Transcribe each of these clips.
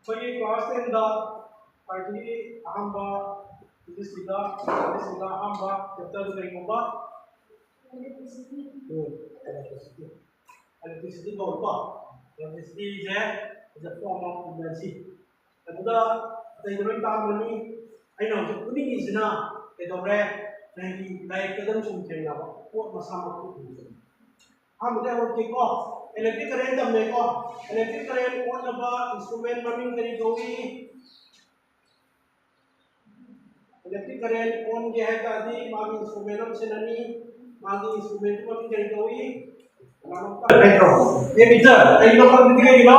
कोई class ten दा पार्टी अहम्बा इलेक्ट्रिसिटी अहम्बा चैप्टर कईगुंबा electricity कौनबा electricity is a form of energy अदुदा तैगुरन तामनी अइना जो पुनिगिसना केदोरे नंगी लाइक कदम सुनथेनाबा पोट मसामकु हम दे ओके को इलेक्ट्रिक करंट तमने को इलेक्ट्रिक करंट ओनबा इंस्ट्रूमेंट ममिंग करी दोगी इलेक्ट्रिक करंट ओन के है तादी मागी इंस्ट्रूमेंट हम सेननी मागी इंस्ट्रूमेंट ममिंग करी दोगी ये मीटर ये लोग कर दिए किलो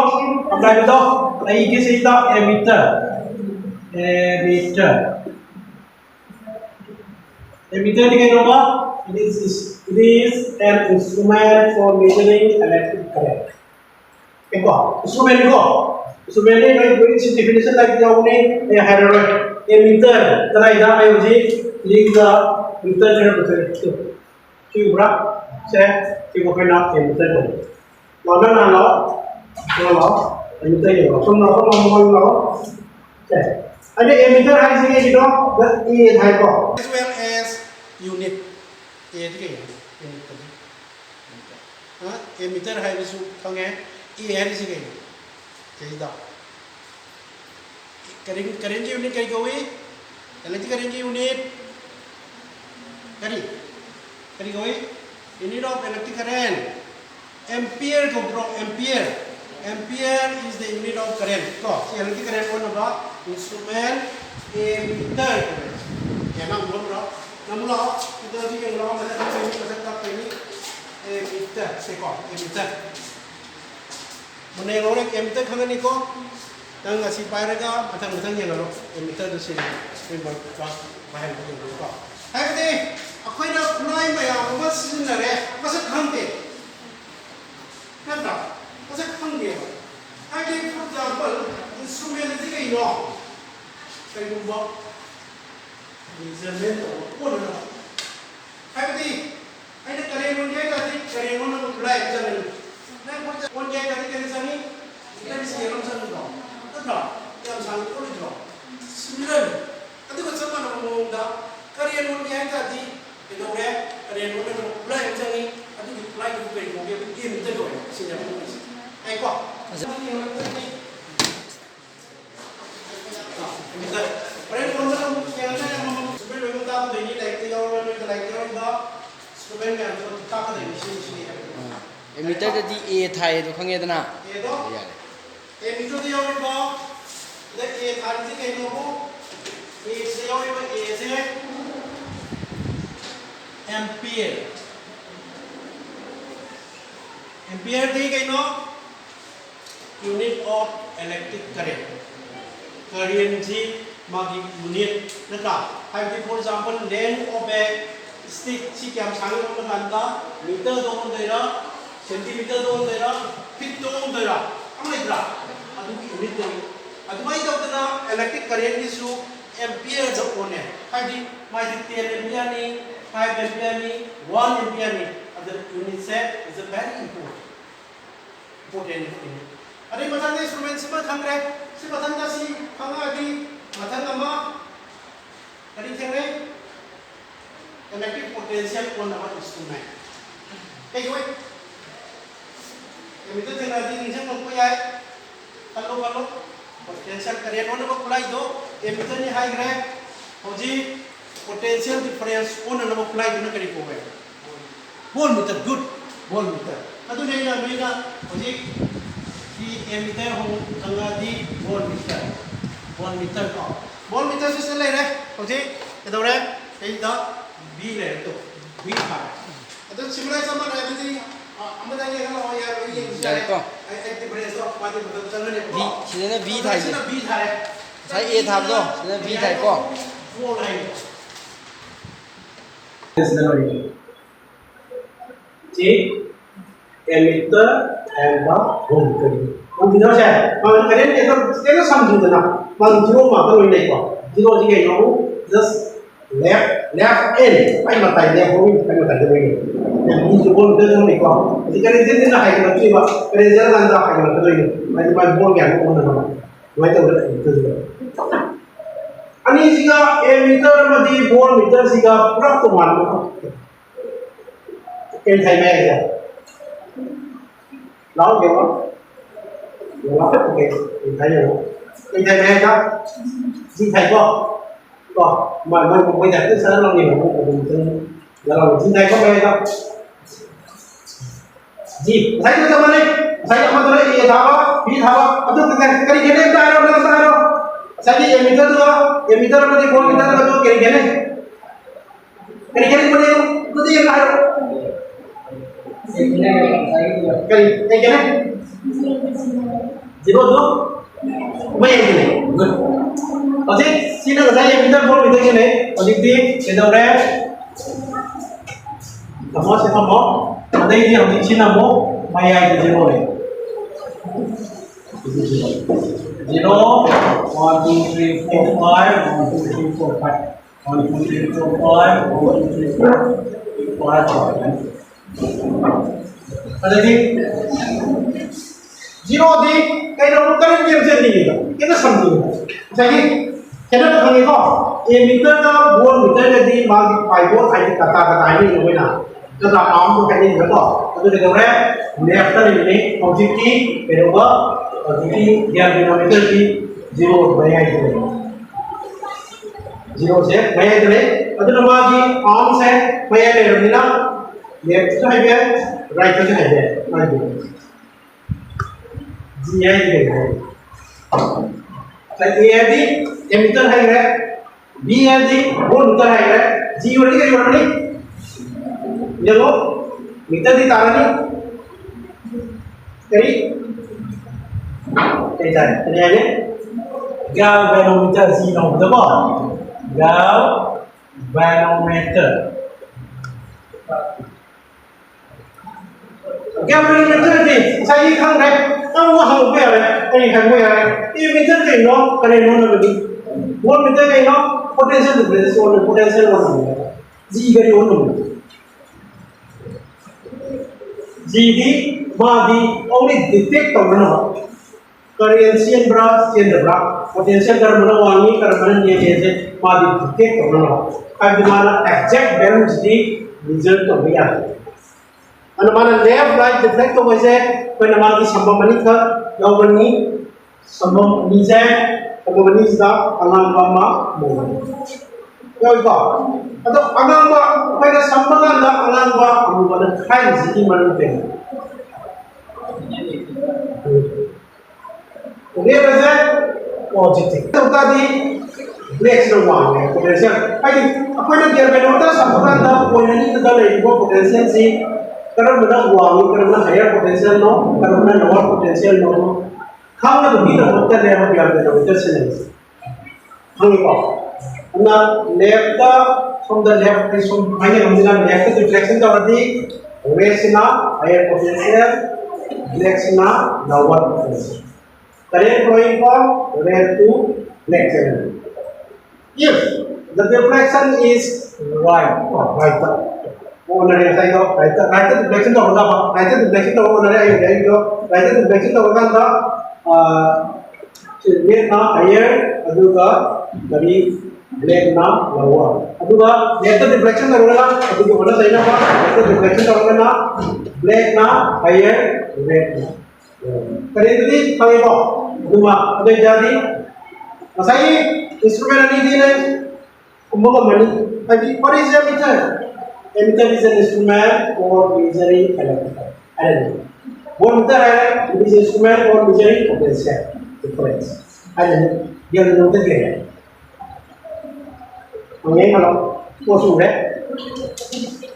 अप्लाई कर दो ये किस इतना ये मीटर दिखाई दोगा it is an instrument for measuring electric current देखो instrument को instrument ने भाई कोई चीज definition लग दिया उन्हें ये हाइड्रोलिक ये मीटर तरह इधर आये मुझे लिख दा मीटर क्या होता है क्यों बड़ा से क्यों कोई ना ये मीटर को लाना ना लो ये मीटर ये लो सुन लो से अरे ये मीटर है इसे ये लो ये है को as well as unit ये ठीक है unit तभी हाँ ये मीटर है विशु कहाँ ये है इसे क्या चाहिए दा करेंगे unit क्या कोई इलेक्ट्रिक करेंगे unit करी कोई unit of electric current ampere को bro ampere is the unit of current को electric current को नंबर instrument meter क्या नाम बोल रहा नमूला इधर भी क्या नाम है मतलब तब पहले meter से को meter मने लोग meter खाने निको तंग असी पायरेगा मतंग ये लो meter तो से कोई बात बाहर नहीं होगा है कि अखोई ना खुनाई में या बस सिंदरे बस खांते नंदा बस खांते है कि for example instrument itu kayak ini kayak gumba measurement apa mana tapi ada karyawan dia tadi karyawan itu mulai jalan nah pun dia tadi dari sana kita bisa jalan sana dong betul yang sana pun itu sembilan nanti kau sama nama ngomong dah karyawan dia tadi itu orang karyawan itu mulai jalan nanti mulai itu kayak gumba dia minta doa sini apa sih kok Orang yang sebenarnya kita tahu ini elektrik orang itu sebenarnya kita tahu ini sini. Emitter jadi A thai itu kan ya na. Itu. Emitter dia orang itu, jadi A thai itu kayak apa? A saya orang itu A saya ampere. Ampere dia kayak apa? Unit of electric current. Current ji magi unit nata. Have for example length of a stick si kya sangi on nanta meter don dera centimeter don dera feet don dera amai dra adu ki unit de adu mai dawtana electric current ni su ampere jo one have mai 10 ampere ni 5 ampere ni 1 ampere ni other unit set is a very important unit. अरे मतलब ये instrument से बात हम रहे से बात हम जैसी हम अभी मतलब नम्मा करी थे में इलेक्ट्रिक पोटेंशियल कौन नम्मा इंस्ट्रूमेंट क्या हुए ये मित्र थे ना जी नीचे में कोई आए कलो पोटेंशियल करें कौन नम्मा खुलाई दो ये मित्र ने हाई रहे हो जी पोटेंशियल डिफरेंस कौन नम्मा खुलाई दो ना करी को है बोल मित्र गुड बोल मित्र अतु नहीं ना हो जी कि एमीटर हो संगादी वोल्टमीटर को वोल्टमीटर से ले रहे ओके इधर रे इधर बी ले तो बी था तो सिमुलेट समान है जी हम बताएंगे हम यार ये को एक्टिव ब्रेस ऑफ पार्टी मतलब चलने ने बी सीधे बी था जी बी था रे सही ए था तो सीधे बी था को वो लाइन जी ammeter and the home kari. Ang ginawa siya, mga karen, ito samjud na. Mag zero makawin na ito. Zero sige no, just left end. Ay matay left home, ay matay the way. ni ju bol de ni ko di kare je ni na hai ko chi ba kare je na da hai ko to ni mai ba bol ya ko na ma mai to de ani siga a meter ma di bol meter siga pura to man ko ken thai me ya lao ke ba lao ke ken thai yo ken thai me ka ji thai ko mà mình bây giờ cứ sẽ lo nhiều mình là chúng ta có về không gì thấy cho mình đi thấy cho mình đi tháo đi tháo itu cái gini kita ada saya ni yang minta tu di bawah kita tu kiri gini boleh tu dia yang ada kiri gini zero tu banyak gini good Oke, sini saya minta bol minta gini. Oke, kita udah. Kamu. Ada ini yang di sini mau maya itu zero ya. Zero, 1, 2, 3, 4, 5, 1, 2, 3, 4, 5, 1, 2, 3, 4, 5, 1, 2, 3, 4, 5. Ada di zero di kayak orang kalian game jadi gitu. Kita sambil. Jadi Kena tu kami ko, meter ka bol meter jadi magi fiber ai kata ini loh na. Kita arm tu kan ini betul. Itu dia kata left ini objektif, berubah objektif dia denominator di zero bayar itu. Zero se bayar itu. Itu nama di arm se bayar itu na. Left tu hai bayar, right tu hai bayar. Dia itu. Jadi meter hai है B है जी वो metre है G वाली क्या वाली देखो metre दी तारा नहीं करी कैसा है ये galvanometer G नो देखो galvanometer galvanometer जी सही खंग है अब वो हम पे आ रहे हैं खंग पे आ रहे ये मीटर के नो करे नो ना बनी One meter kayak no potential difference one potential one G kali one G di bagi only detect mana current sian berapa potential kerana wangi kerana dia jadi bagi detect mana kalau mana exact balance di result tu biar mana left right deflect tu macam mana mana di sambung mana ke jauh ni sambung ni saya Kemudian kita angan lama mohon. Ya itu. Atau angan lama pada sampangan dah angan lama kemudian kain sini manusia. Ini berasa positif. Itu tadi black ruang ya potensial. Apa yang dia berada sampangan dah poin ini kita lagi buat potensial sih. Karena mana uang, karena higher potensial no, karena lower potensial no. Kalau begitu kita lihat biar kita berjalan. Hangi kau. Karena left from the left is from hanya menjelaskan left deflection itu berarti raise na higher potential, deflection na lower potential. Correct going from red to left channel. If the deflection is right, right. Oh, nanti saya tahu, right deflection itu apa? Right deflection itu apa? Nanti ayah itu, right deflection itu apa kan? Black na higher, aduga dari black na lower. Aduga left deflection na rola, aduga mana saya na apa? Left deflection na rola black na higher, red na. Kali ini kami apa? Aduga ada jadi. Masai instrument ini dia kumpulan mana? Tapi what is a meter? A meter is an instrument for measuring electrical energy. One meter है, it is instrument for measuring potential difference. Ada dia menentukan dia. Mengenai kalau posu है,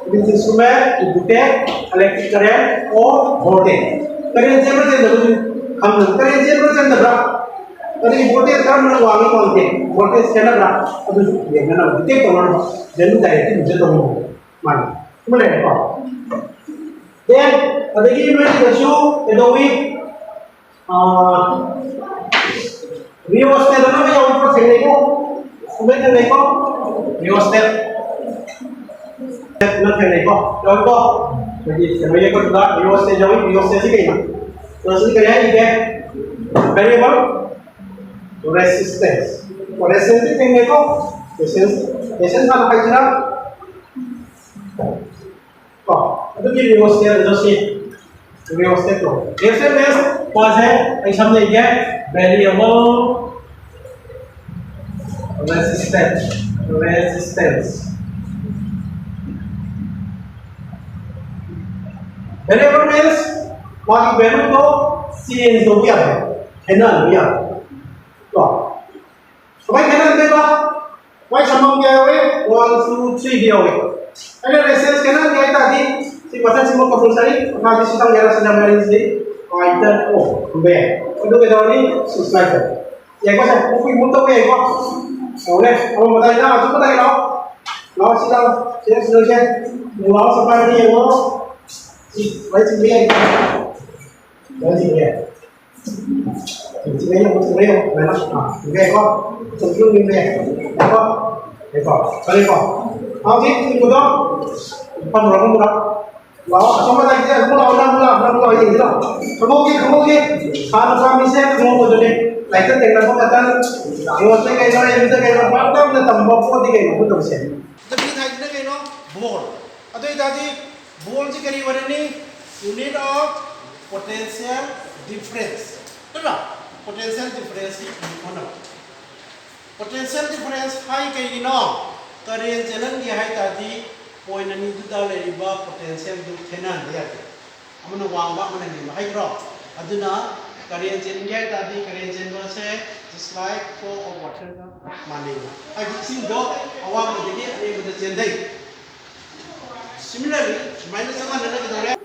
it is instrument to detect electric current or voltage. Current siapa yang terjadi? Kamu current siapa yang terjadi? Tadi voltage kan mana wangi voltage siapa berapa? Aduh, dia mana detect orang, jadi direct itu jadi orang mana? Mana apa? Then again when you show Adobe rheostat ano yung output sa ko? Kumbaga ko rheostat nó thế này có rồi có bởi vì bây giờ con đó bio sẽ gì cái nó sẽ cái này gì cái variable resistance resistance cái này có resistance là phải chưa có itu dia bio sẽ là gì bio sẽ rồi resistance có sẽ anh xem này cái variable resistance variable means bagi value itu change do dia canon dia to sampai canon dia to why samang dia we 1 2 3 dia we ada resistance canon dia tadi si pasal semua compulsory maka di sidang dia sedang balance di item o b itu kita ini subscriber ya kau saya mau muntah we kau boleh kalau mau tanya coba tanya lo sidang saya lo sampai dia lo lấy chữ miệng lấy chữ miệng chữ miệng là một chữ miệng là nó nghe con chữ miệng miệng con đây conเอาที่คุณก็ฟังเราkhông đượcเราxong rồi đây cũng là gì đó không ok sao sao mình sẽ không có được lại cái tiền là không cần nhưng mà cái nó em cái nó bắt đầu là tầm một phút thì cái nó cũng được xem cái thay cái nó ball ở đây ta thì ball chỉ cái gì unit of potential difference đúng không potential difference gì nào potential difference hai cái gì nó current channel gì hai ta thì point này chúng ta lấy ba potential difference đấy ạ mình wang ba mình này hai rồi aduna current channel gì hai ta thì current channel sẽ just like flow of water mà này hai cái xin đó awam cái gì anh em mình sẽ đây similarly minus sama dengan kita lihat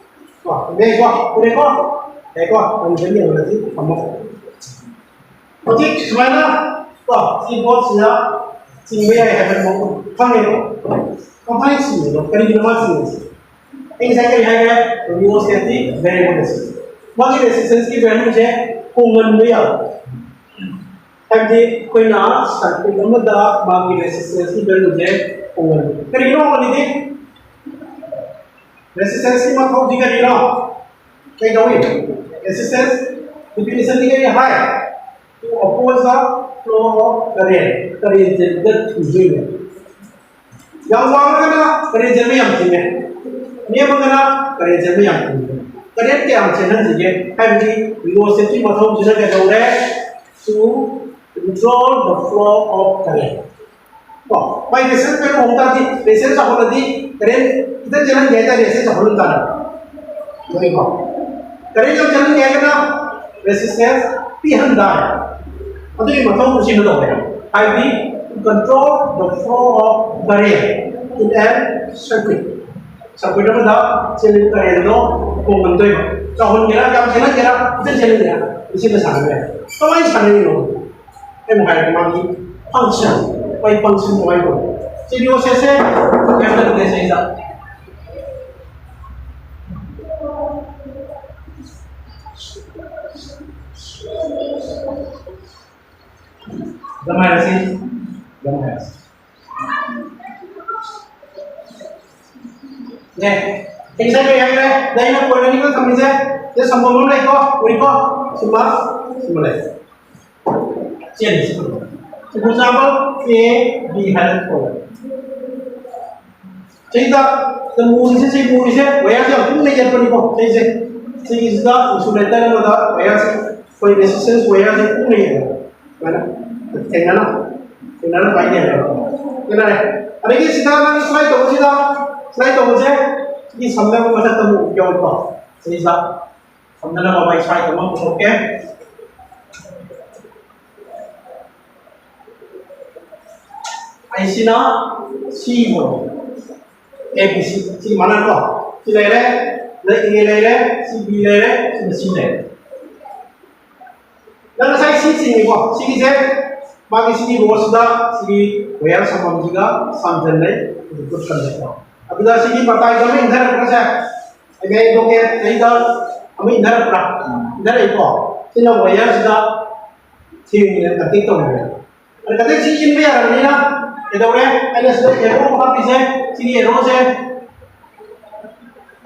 wah ini kok mình sẽ nhiều là gì phẩm một ok semuanya wah keyboardnya sini ya ada mau panggil không phải sini loh cái gì mà sini ini saya kira ya review safety variable bagi resistance की value है कुंगन में यार tapi कोई ना circuit में दा bagi resistance की value है कुंगन करीनो वाली थी resistance की मात्रा दिखा रही ना क्या कहोगे resistance definition दिखा रही है to oppose the flow of current generate हुई है yang wang ना current जनरेट yang tinggi नियम ना current generate yang tinggi current के yang चैनल दिखे है भी velocity मात्रा जिसे क्या कहोगे to control the flow of current तो भाई resistance पे होता थी resistance होता थी current इधर चलन गया था resistance होता था वही बात current जब चलन गया ना resistance भी हंदा है अब ये मतलब कुछ नहीं होता है I be to control the flow of current in a circuit में था चलन current लो को बनते हैं तो हम क्या जब चलन गया इधर चलन गया इसी में शामिल है तो वही शामिल नहीं हो ये मुझे मानी function वही function वही हो चलिए वो कैसे कैसे कैसे ऐसा Gambar sih, gambar. Nih, ini saya kayak gini, dari mana poin ini kan kami saya, dia sambung mulai kok, semua mulai. Jadi sebelum, example A B had poin. Cerita temu ini, waya sih, aku nih jadi penipu, jadi sudah usul letter mana, waya sih, poin resistance waya sih, aku nih jadi, mana? Tinggal baik dia. Kenapa? Ada yang sekarang slide tu je, ini sambil masa temu jauh tu. Jadi sambil nama baik slide tu mau okey. IC na C mo. ABC C mana tu? C lele, C B lele, C lele. Dan saya C ni kok, C ni bagi sini bos sudah sini where sama juga sambil naik ikutkan mereka. Apabila sini partai kami indar berasa, agak doket indar kami indar pernah indar itu. Sini where sudah sini ketik tu mereka. Ketik sini biar ni na, itu orang ada sudah error apa sih? Sini error sih.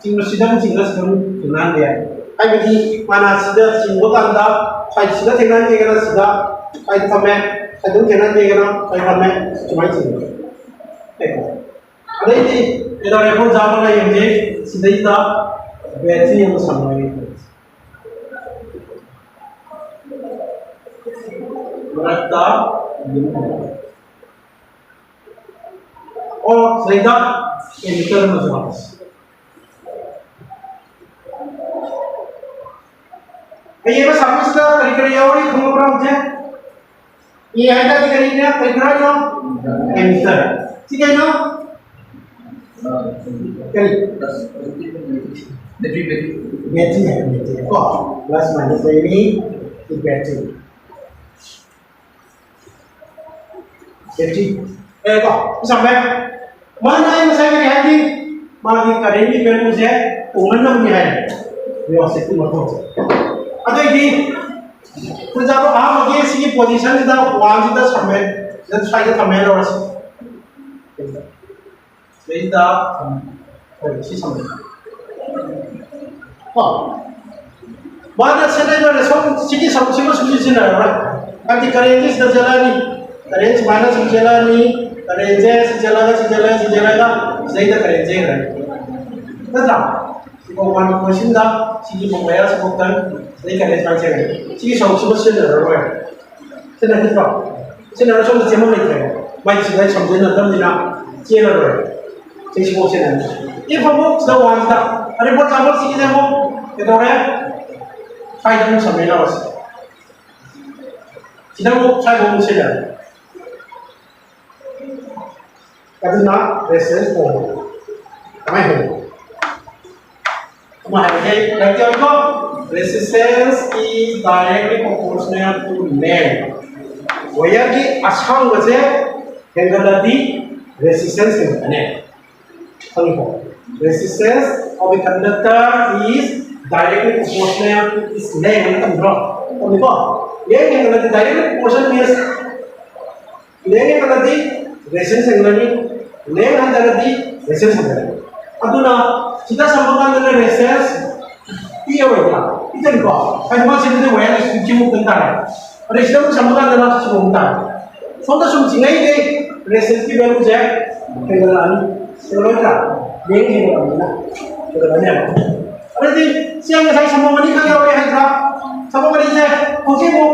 จริงมันสิ่งนั้นสิ่งนั้นสิ่งนั้นเลยไอ้บางทีมันอาจจะสิ่งก็กันได้ใครสิ่งนั้นสิ่งนั้นเองนะสิ่งนั้นใครทำไมใครต้องสิ่งนั้นเองนะใครทำไมจะไม่สิ่งนั้นเอ้ยอะไรที่เราเรียกว่าจำอะไรอย่างนี้สิ่งที่เราเวทียังไม่สมัยmerata और सहीदा emitter measurements ये बस आप इसका तरीका ये और एक हम लोग मुझे ये है क्या तरीका तरीका जो emitter ठीक है ना बैटरी है बैटरी को plus minus ini battery jadi kok sampai mana yang saya lihat di bagi kalian ini perlu saya umumnya melihat व्यवस्थित मतलब ada ini kerja apa bagi segi posisi kita uang kita sampai dan saya sampai harus kita posisi sampai kok mana saya ada segi segi orang nanti kalian ini sudah jalan nih Karanj minus चला नहीं करेंज चला सही तो करेंज है ना तो one question दा सीधी mobile से बोलते सही करेंज माइनस है सीधी सब से ना रोए से ना कितना से ना सब से मत लेते माइनस से समझे ना तब दिना ये ना रोए सीधी बोल से ना ये फॉर्म से वन दा अरे बहुत चावल सीधी ना वो ये तो है फाइव में समझे ना बस सीधा वो फाइव में से ना karena resistance form kami tahu kami nanti apa resistance is directly proportional to length where की asal वजह हैंगला दी resistance के बने समझो resistance of a conductor is directly proportional to its length समझो समझो ये हैंगला दी directly proportional means length हैंगला the resistance हैंगला the length हैंगला the resistance हैंगला the अदुना kita sambungkan dengan resistance iya wala itu nih kok kan masih itu wala suci muktan ada sudah sambungkan dengan suci muktan soalnya suci ngai deh resistance kita baru saya pegangan selalu kan yang ini kan pegangannya berarti siang saya sambungkan ini kan ya wala hidra sambungkan ini saya oke mau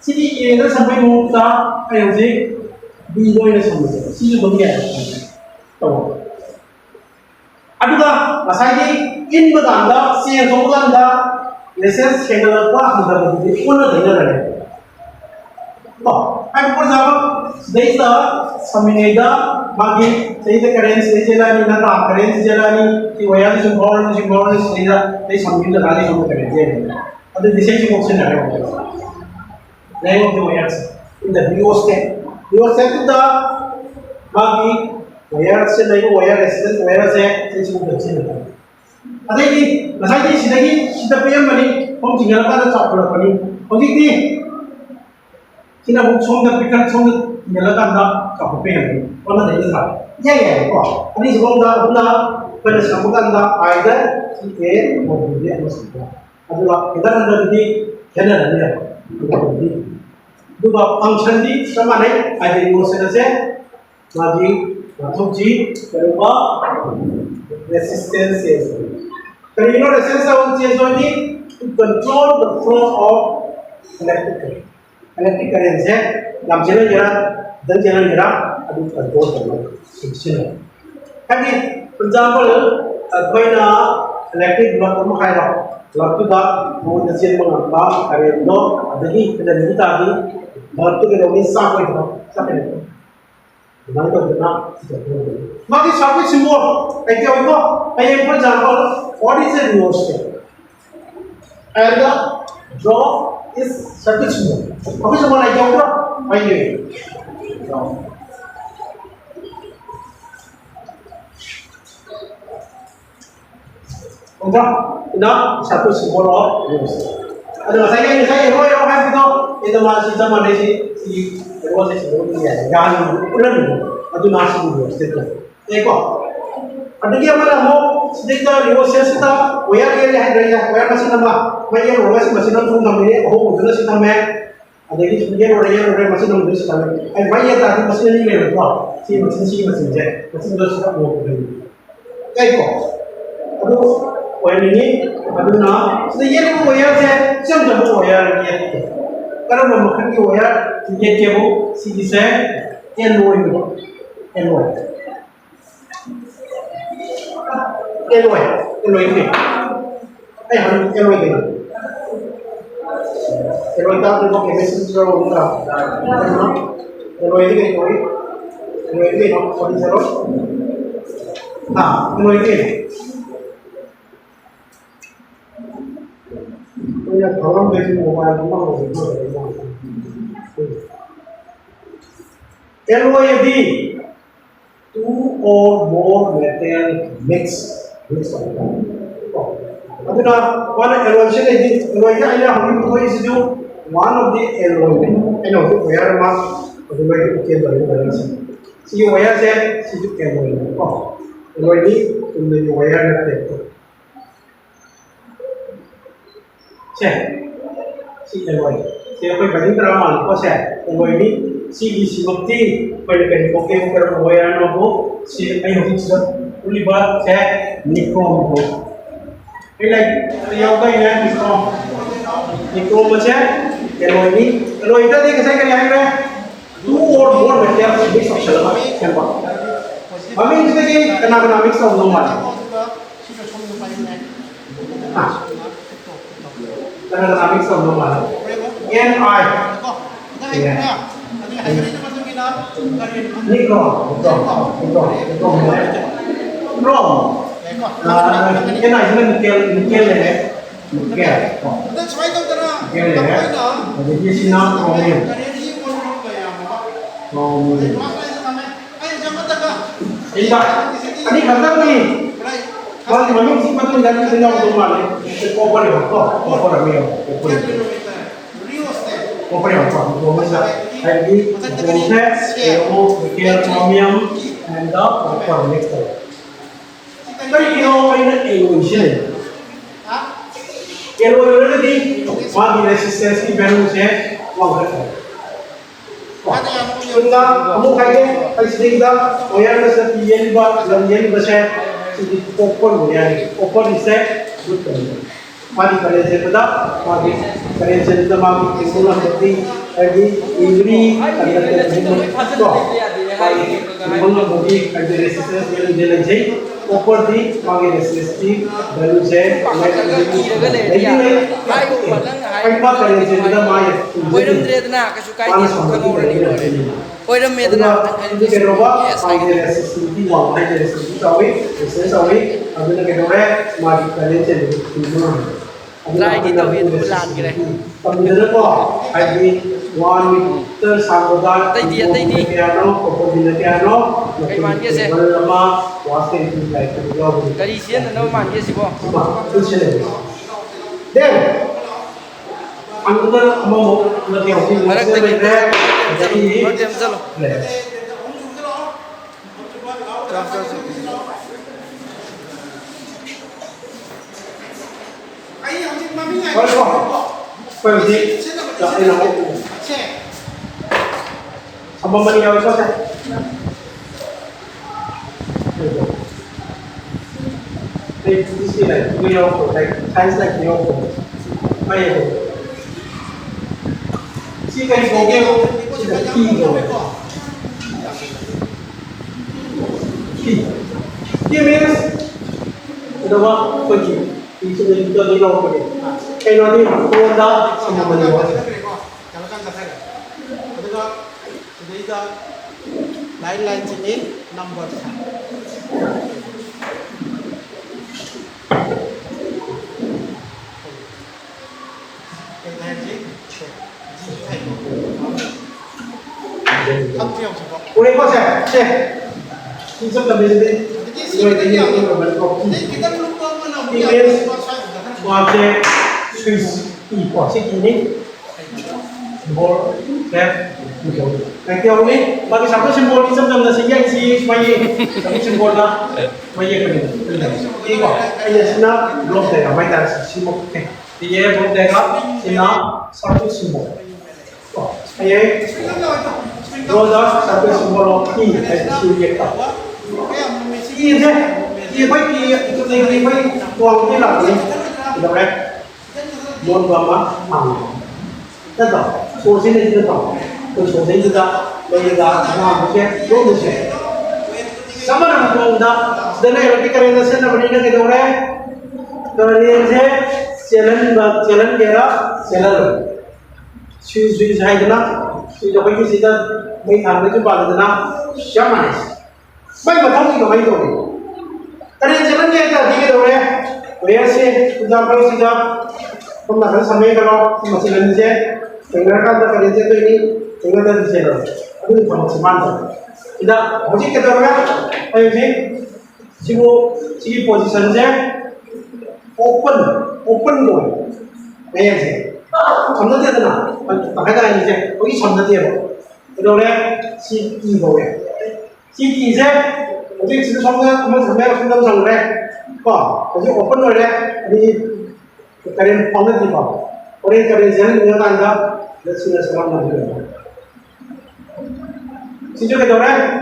sini ini sampai mukta kayak sih video ini sambungkan sini dunia tahu aduga masai in badanda siang songulanda resistance handle apa hendak begitu pun ada dengar oh aku pun sama desa samineda bagi saya current saya jalani nata current jalani कि वया से symbol सीधा नहीं समझने वाले हम करें जे अब दिशा की ऑप्शन है नहीं होते वया से इन द बियो स्टेप टू द बाकी वया से नहीं वया रेसिस्टेंस वया से सिंबल बच्चे नहीं अरे कि मसाई की सीधा पेम बनी हम जिंगल का तो चॉप बनी और कि kita bukan dah pikir sungguh nyalakan dah kapal pegang, orang dah ini tak, ya ya, kok, ini sebelum dah guna pada sambungan dah ada si maupun dia masuk, adalah kita ada di channel dia, di dua function di sama ni ada di mana saja, lagi masuk di berupa resistance, kalau ini resistance ini to control the flow of electric current. Electric current से हम channel जरा दल channel जरा अभी control करना शिक्षण है क्योंकि एग्जांपल कोई ना इलेक्ट्रिक ब्लॉक को खाएगा ब्लॉक तो दा वो नसीब में ना करंट नो अदगी इधर नहीं ताकि ब्लॉक तो के लोग इस साफ हो जाता सब है ना तो ना बाकी सब कुछ सिंबल ऐसे होगा पहले for example what is a rheostat and the draw is circuit symbol. Apa symbol lagi yang berapa? Ayo. Enggak, nah satu simbol ada saya roy orang itu masih sama desi si kedua si simbol ini ya, jangan ulang dulu. Itu masih dulu, setelah. Eko, ada dia mana mau Sedikit reverse kita, wire dia ada ya, wire masih nama, wire reverse masih nama pun kami ini, oh udah sih nama, ada lagi sebenarnya wire masih nama terus kami, wire tadi masih ini lepas, si masih je, masih terus kita mau kembali, kayak kok, aduh, wire ini, aduh nah, sedikit wire saya, siapa tahu wire dia, karena memakan wire, sedikit dia bu, si bisa, Eloi, ini. Eloi ini. Eloi tahu tu pakai mesin zero berapa? Eloi ini. Eloi ini, no, zero. Eloi ini. Punya orang beli mobile rumah Eloi di two or more metal mix. Aduna one alloy se lehi alloy ya ila hum ko is jo one of the alloy eno ko wire ma aduna ke bari bari si wire se si jo alloy ko alloy ni tumne wire na te se si alloy se ko bari tramal ko se alloy ni si si mukti pada kan ko ke ko wire no ko si ai ho si ulibat se nikrom ko like yoga ini nikrom macam alloy ni alloy itu dia saya kaya ni two or more materials mix of shalama kenapa kami ini sebagai kena mix of normal kena mix of normal nikrom cái này mình kêu này này kêu này để chia xin nó còn nhiều hiện tại anh đi khám giác đi còn mà mình xin bắt đầu ra cái nhau tụi mình sẽ có quan điểm có đặc biệt có quan điểm của mình là anh đi cùng thế kêu chromium and đó có quan điểm Tapi kalau ini evolution, evolution itu magi resistensi value saya wangkat. Kita kamu kayak sedikit wire besar yang besar sedikit open wire, open set betul. Magi kalian saya pada magi kalian saya pada magi semula seperti lagi ini ada terjadi. Semua magi ada resistensi yang jelajah. ऊपर दी मांगे रेसिस्टी value से पैसा करें से इधर माये कोईरम द्रेदना कछु काय नि खंगोर नि लोरे कोईरम मेदना ini keroba मांगे रेसिस्टी वांग मांगे रेसिस्टी चावी अबे के दोरे मागी करें से दिनो ट्राई की तो ये लान के रे तमिल को आई 1 meter samboda piano ऊपर दिन piano kai man ke se lama waste itu like itu kari sian na man ke sibo then अंदर mau nanti hobi marak te jadi hotem chalo Kalau sih, tak enak. Apa mana yang itu saya? Ini sih lah, ini yang aku, like science like ini aku, apa ya? Si kan gogel, si kan kilo. Dia means, ada apa pergi? Itu kita di laut pergi. Kayak nanti Honda sama Maniwa. Kalau kan kata kan, ketika sudah lain-lain sini number satu. Udah kok saya, Insya Allah bisa Kita lupa mana Swiss ini, bol, Cái kiểu này mà cái sắp symbol đi xâm là sinh nhanh gì mày sắp symbol đó mày cái này đi qua cái này nó block này là mày ta symbol thì ये block này đó thì nó sắp symbol cái này rồi đó sắp symbol thì cái chịu việc đó gì thế gì phải gì cái này phải quăng cái là gì được đấy muốn vào mà bằng tất cả số sinh này tất cả tôi số sinh tất cả bây giờ làm cái đốt được chưa sama nama kau dah sedang berarti kerana saya nak berikan kita orang kerana saya jalan kira jalan suy sai cái đó suy cho cái gì đó mấy thằng mấy chú bà là nó chấm này mấy mà không thì mấy rồi kerana jalan kira thì cái đâu đấy bây giờ sẽ chúng ta phải suy cho không là cái sao mấy cái đó mà chỉ là như thế dengan kata kerana itu ini dengan dari jalan itu informasi rồi tidak mesti kita orang ayo sih sini position saya open rồi nghe gì chấm đất thế nào phải cái này gì có cái chấm đất tiền cái đầu này chi kỳ rồi chi kỳ thế cái chỉ xong cái mình thằng bé không đâm xong rồi có cái open rồi đấy đi cái này phong đất gì vào cái này gì nữa là anh đó để xin là làm làm được xin cho cái đầu này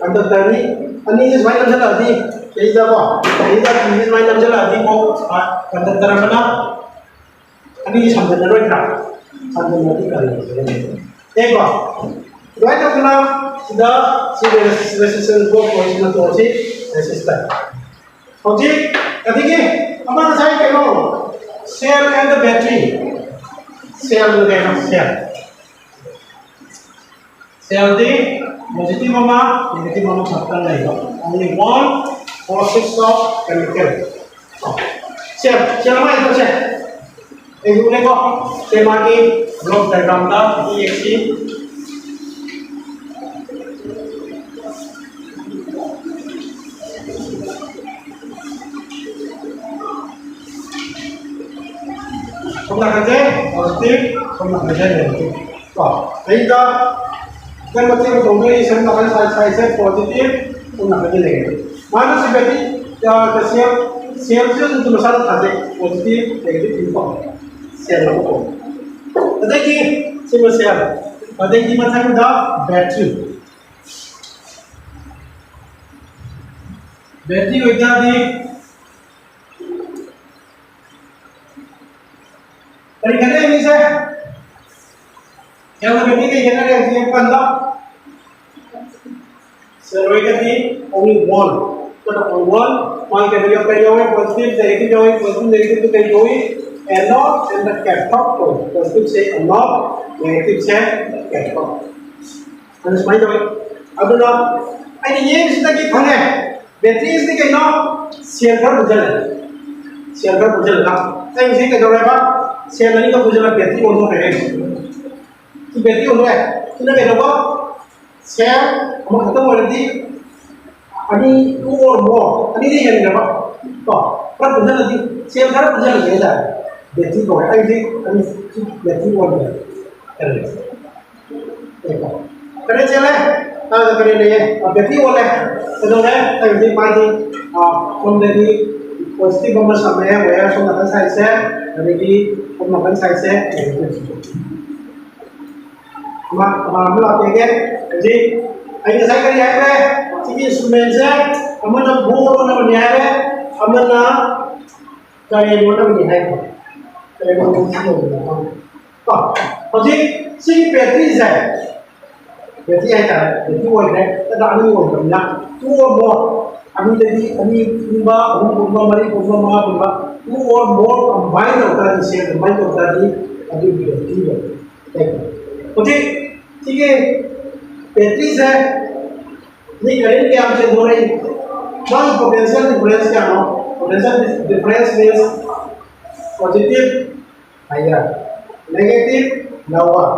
अंदर तरी अन्य जिस mine Namgyal आती यही जब यही जब जिस माइन नमजल आती वो अंदर तरह बना अन्य जिस हमने नरोई था हमने नरोई कर लिया एक बार राइट तो क्या सीधा सीधे रेसिस्टेंस को पोजीशन तो अच्छी रेसिस्टेंस ओके कभी के हमारा साइड क्या हो cell and the battery cell लगाना सेल दी positive mama, negative mama chapter lain. Only one process of chemical. Siapa itu siapa? Ini boleh kok. Saya lagi block diagram dah EXE. Không là cái positive, không là cái negative. Rồi, bây giờ dan bच्चे को दोनों ही same नकल side से positive और नकल negative मानो से बेटी कैसे सेल से जो मसाला खाते पॉजिटिव नेगेटिव इनपुट सेल को अदे की सिम सेल अदे की मतलब द बैटरी होता है तरी कहते हैं इसे yang lebih tinggi kita ada yang pandang sesuai tadi only one kita only one mau kita lihat periode positif negatif itu periode anode and the cathode positif say anode negatif say cathode dan semua itu अब ना अरे ये इसका क्या खाना है battery इसने क्या ना सेल बुझल का तो इसी के दौरान बात सेल नहीं का बुझल बैटरी ऑन हो रहा है कि बैटरी हो रहा है कि ना कहना वो सेल हम खत्म हो रही अभी टू और मोर अभी नहीं है ना तो पर बुझल नहीं सेल घर बुझल नहीं है बैटरी को है अभी बैटरी ऑन है करे चले करे नहीं है बैटरी ऑन है तो ना अभी mic from the positive number somewhere where from the side set already from the side set mà mới làm cái gì anh sẽ cái gì đấy chỉ instrument set mà nó bố nó nhà đấy mà nó cái nó bị hay cái nó không nhiều còn còn gì chỉ battery này battery hay là battery nguồn đấy ta đã đi nguồn cầm nặng tua một अभी तक अभी पूरा मरी पूरा मार पूरा to और मोर combine होता है जिससे कंबाइन होता है अभी भी ठीक है ओके ठीक है 35 है ये करंट के आपसे हो रही वन पोटेंशियल डिफरेंस क्या हो potential difference means positive higher negative lower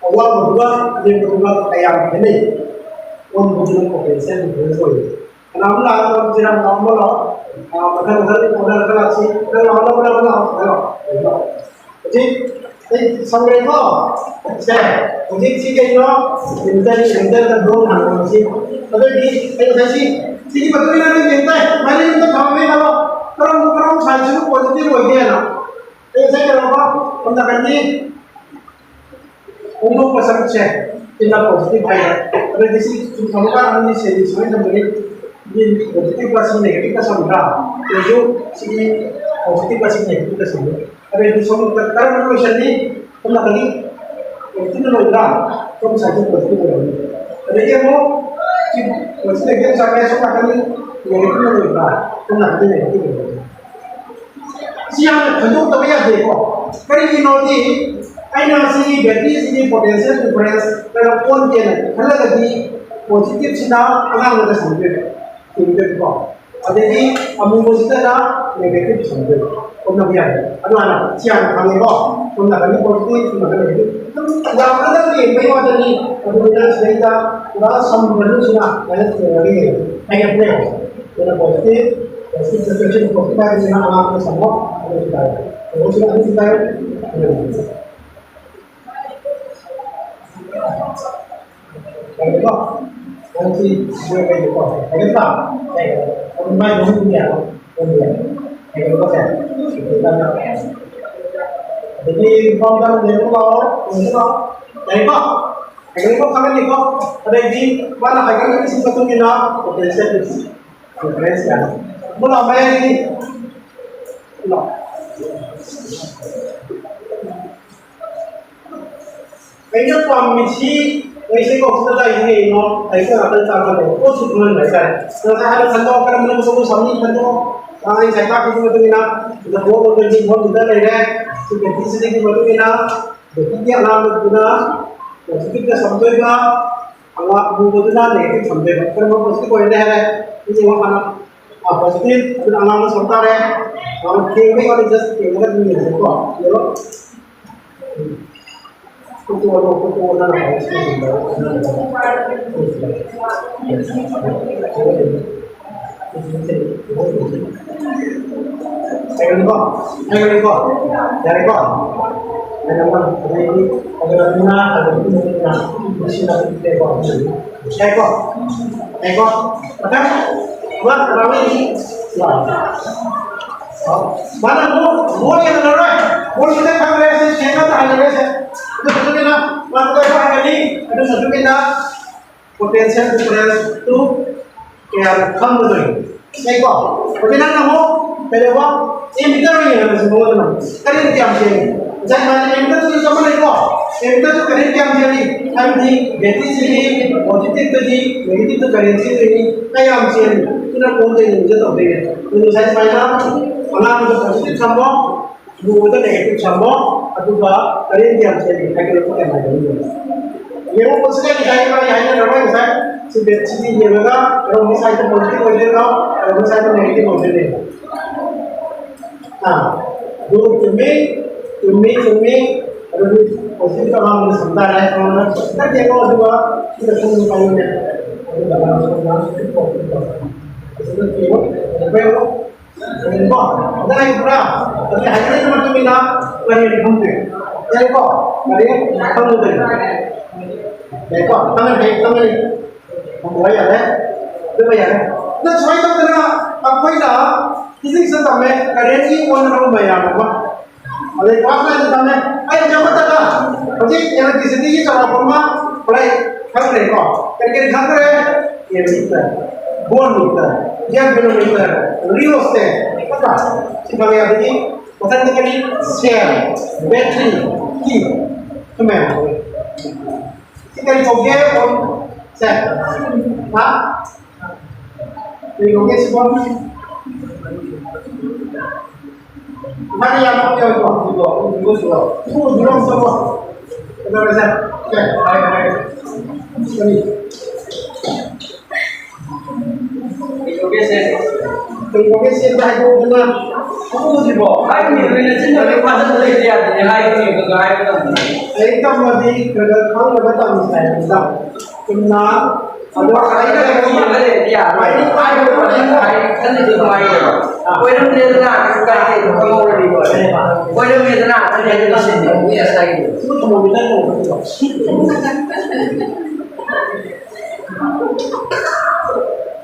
और बदुआ ये बदुआ तैयार है नहीं उन बदुआ पोटेंशियल डिफरेंस हो नाम ला तो जरा नाम बोलो मतलब उधर लाची उधर नाम बोलो ठीक sampai ko saya mungkin sih kayak enter belum hamil sih tapi di saya sih betul nanti minta mana itu kami kalau saya itu positif lagi ya saya kalau apa kontakan ini untuk pasang cek tidak positif aja tapi di sini kamu kan ini sesuai dengan ini positif plus negatif kita sama itu sini positif plus negatif kita sama tapi di semua karena manusia ini pernah kali itu nolong kamu saja positif lagi tapi dia mau positif dia sampai semua kali negatif nolong pernah kali negatif lagi siang bentuk tapi ya deh kok kali ini nanti aina sini berarti sini potensial difference dalam pon dia kalau tadi positif sina orang ada sampai itu kok ada di amun positif ada negatif sampai pernah biar aduh anak siang kami kok pernah kali positif pernah kali negatif yang ada di memang ada di kemudian cerita udah sambung sina banyak lagi hanya boleh dengan positif sesuatu positif dengan anak sama ada kita terus ada kita Kalau kok nanti gue kayak gitu, kayak apa? Kayak main dulu ya, kayak gitu kan? Jadi kalau dari pulau, dari kok, kayak gitu kami nih kok ada di mana kayak ini sih satu kita potensial kan? Mulai main ini, kayaknya komisi वैसे को उसका ये no ऐसे आदत चालू है वो सुकून रहता है तो हर खंडो कर मतलब सब समझ खंडो हां ये सैका की मतलब बिना जब वो बोल जी बहुत इधर रह रहा है तो किसी की मतलब बिना देखिए क्या नाम बिना पॉजिटिव का समझेगा अल्लाह वो बोलना नेगेटिव समझेगा पर वो उसकी कोई नहीं है ये वो खाना पॉजिटिव फिर अल्लाह ने सुनता रहे और खेलने वाली जस्ट खेलने नहीं है तो ये लो Kutu na Ayo dari kok, memang ini ada guna, ada guna, masih ada kok, macam, buat ramai ini, mana bu yang ada, bu kita kamera sih, channel tak ada sih. Itu satu kita, waktu itu kali ada satu kita potensial difference itu kayak kamu tuh, saya kok, tapi nak kamu, kalau apa, ini kita ni yang semua tu, kalian diam sini, jangan mana ini tu sama lagi kok, ini tu kalian diam sini, kami beti sini, positif tadi, negatif tu kalian sini, diam sini, kita pun tu yang jadi apa ni, ini saya mana, mana tu positif sama, dua tu negatif sama. Aduh, kalian diam saja. Kalau kita yang ada ini, yang pun sekali saya kalau yang ada ramai saya sini dia berkata, kalau misalnya itu positif boleh kalau misalnya itu negatif boleh. Nah, dulu cumi, kalau positif kalau sebentar ya, kalau kita dia kalau dua kita semua kayunya, ada dalam sekolah itu positif. Sebenarnya itu, apa Kok, ada lagi pula. Tapi hanya itu macam mana lagi di kampung. Jadi kok, dari kampung tu. Jadi kok, tangan ni, membayar ya, berbayar. Nah, soal itu kena apa itu? Kisi sampai kerja orang bayar apa? Oleh kuasa itu sampai, ayo jawab tak? Jadi yang di sini cara apa? Mulai kampung kok. Kerja kampung ya kita. Bonita, yang kilometer, real estate, apa? Sebagai apa ni? Bukan sekali share, battery, key, semua. Sekali koge on set, ha? Sekali koge semua. Mana yang mau jauh itu semua. Dulu semua. Kita bisa, okay, baik. Sekali. Pengkongsi dah itu dengan aku sih boh. Hai ni, relation dari pasal dari dia, hai ni, kalau hai tu. Ekam lagi kerja kamu betul misalnya, misal, kena ada Hai ni yang ada dia, hai tu hai kan itu hai. Kau yang dia nak, kau itu kamu orang di bawah. Kau yang dia nak, dia di sini. Ini ya saya gitu. Itu kemungkinan mau betul.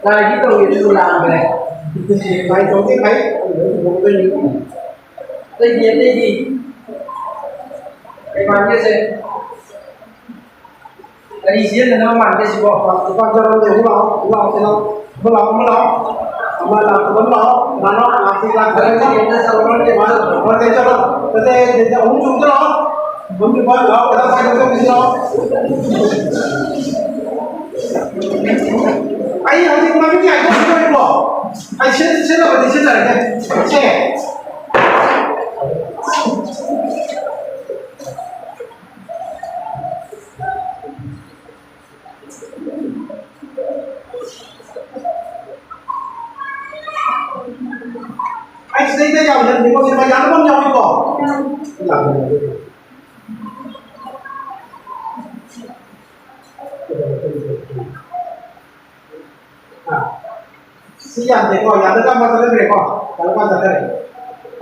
Nah gitu gitu ulang deh. Phải trong cái thấy một cái gì Đây gì? Cái bàn kia xem. Dari sini nama bàn kia sih hoặc là con cho nó nhiều cái lọ thì nó mà làm cái lọ mà nó làm thì làm cái Kalau kita selalu mà nó để cho nó để uống chung cho nó uống chung vào đó người ta sai cái gì đó ấy là gì mà cái này không có được anh sẽ là vấn đề sẽ là cái xe anh sẽ thấy nhau thì có thể phải dán bóng nhau đi bỏ làm siang deh kok, ya ada kan masalah deh kok, kalau kan ada deh.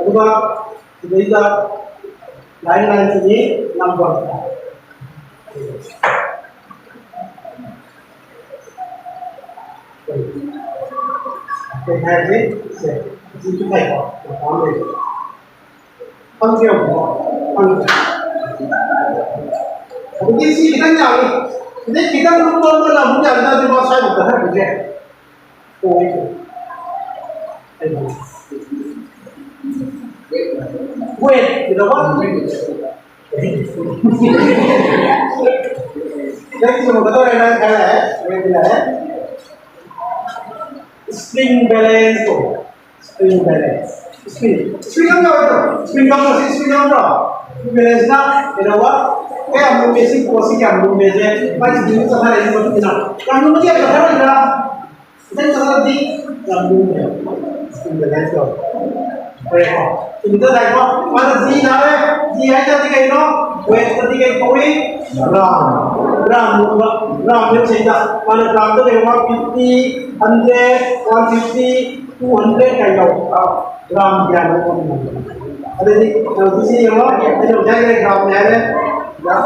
Kedua, kita lain sini 6 bulan. Cái này đấy, sẽ chỉ phải có con này, con chiều có, con. Cái gì kita nyari, jadi kita belum dalam punya kita cuma saya bukan kerja. Oh itu. Wait, kita apa? Jadi semua kata orang yang kaya, orang bilang spring balance tu, spring balance. Spring apa itu? Spring apa sih? Spring apa? Spring balance na, kita apa? Kayak ambil basic posisi yang ambil basic, macam jenis apa yang kita nak. Kalau macam apa cara kita? Kita cara di lambungnya, spring balance tu. Mereka, kita dah kau mana di mana, di aja tiga ino, wait tiga koi, ram ni cerita, mana ram tu memang 50, 100, 150, 200 kayak ram dia nak ada di kalau di sini apa, ada jaga ram ni ada, ya.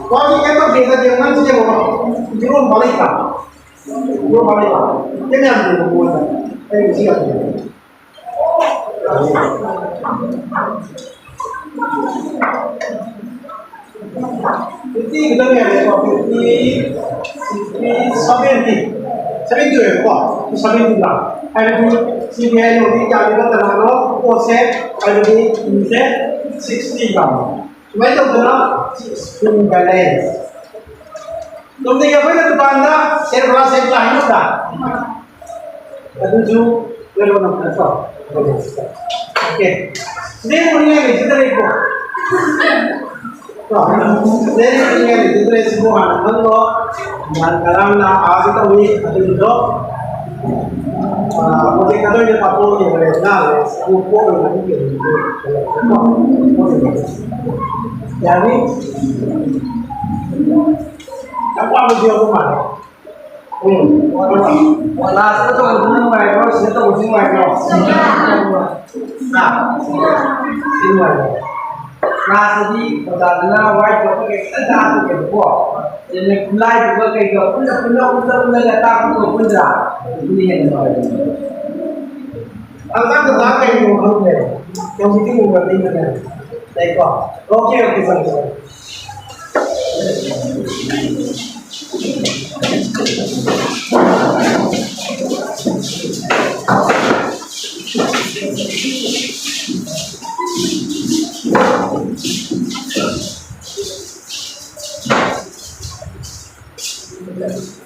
Kau ni kita beza jangan sih apa, jual balik lah, ini yang buat, ini siapa? Fifty kita ni ada apa? 50, 60, 70 ya, apa? 70 lah. Ada tu CBI ni jadi kita terlalu proses ada di set 60 lah. Cuma itu benar spring balance. Tumpeng apa itu benda? Saya berasa lain sudah. Ada tu kalau nak apa? Okay. Ini punya ni kita ikut. Ini punya ni kita semua anak lo. Dan kalau nak asyik tahu ni ada itu. Mungkin kalau dia pakai yang lain lah, semua orang ni dia. Jadi, apa dia buat? Wala sa to ng mga bro, sa to using mga bro. Nasa di pada na white ko kay sada ko ko. Ini kulay ko kay ko. Pula gata ko pula. Ini yan ba. Ang sa kayo mo ano eh. Yung hindi mo galing na. Teko. Okay sir. Yes.